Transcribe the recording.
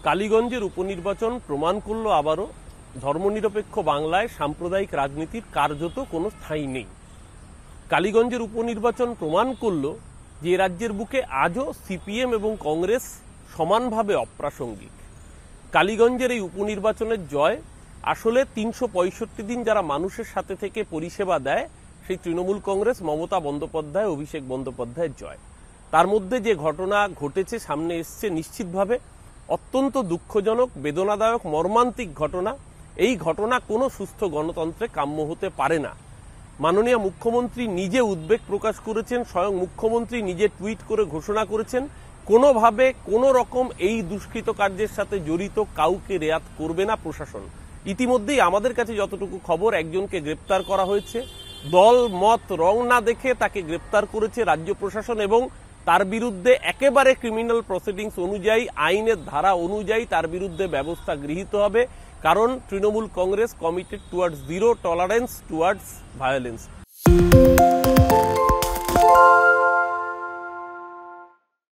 কালীগঞ্জের উপনির্বাচন প্রমাণ করল আবারও ধর্মনিরপেক্ষ বাংলায় সাম্প্রদায়িক রাজনীতির কার্যত কোনো স্থায়ী নেই। কালীগঞ্জের উপনির্বাচন প্রমাণ করল যে রাজ্যের বুকে আজও সিপিএম এবং কংগ্রেস সমানভাবে অপ্রাসঙ্গিক। কালীগঞ্জের এই উপনির্বাচনের জয় আসলে ৩৬৫ দিন যারা মানুষের সাথে থেকে পরিষেবা দেয় সেই তৃণমূল কংগ্রেস, মমতা বন্দ্যোপাধ্যায়, অভিষেক বন্দ্যোপাধ্যায়ের জয়। তার মধ্যে যে ঘটনা ঘটেছে, সামনে এসছে, নিশ্চিতভাবে অত্যন্ত দুঃখজনক, বেদনাদায়ক, মর্মান্তিক ঘটনা। এই ঘটনা কোনো সুস্থ গণতন্ত্রে কাম্য হতে পারে না। মাননীয় মুখ্যমন্ত্রী নিজে উদ্বেগ প্রকাশ করেছেন, স্বয়ং মুখ্যমন্ত্রী নিজে টুইট করে ঘোষণা করেছেন কোনোভাবে কোনো রকম এই দুষ্কৃত কার্যের সাথে জড়িত কাউকে রেয়াত করবে না প্রশাসন। ইতিমধ্যেই আমাদের কাছে যতটুকু খবর, একজনকে গ্রেপ্তার করা হয়েছে। দল মত রং না দেখে তাকে গ্রেপ্তার করেছে রাজ্য প্রশাসন এবং তার বিরুদ্ধে একেবারে ক্রিমিনাল প্রসিডিংস অনুযায়ী, আইনের ধারা অনুযায়ী তার বিরুদ্ধে ব্যবস্থা গৃহীত হবে। কারণ Trinamool Congress committed towards zero tolerance towards violence.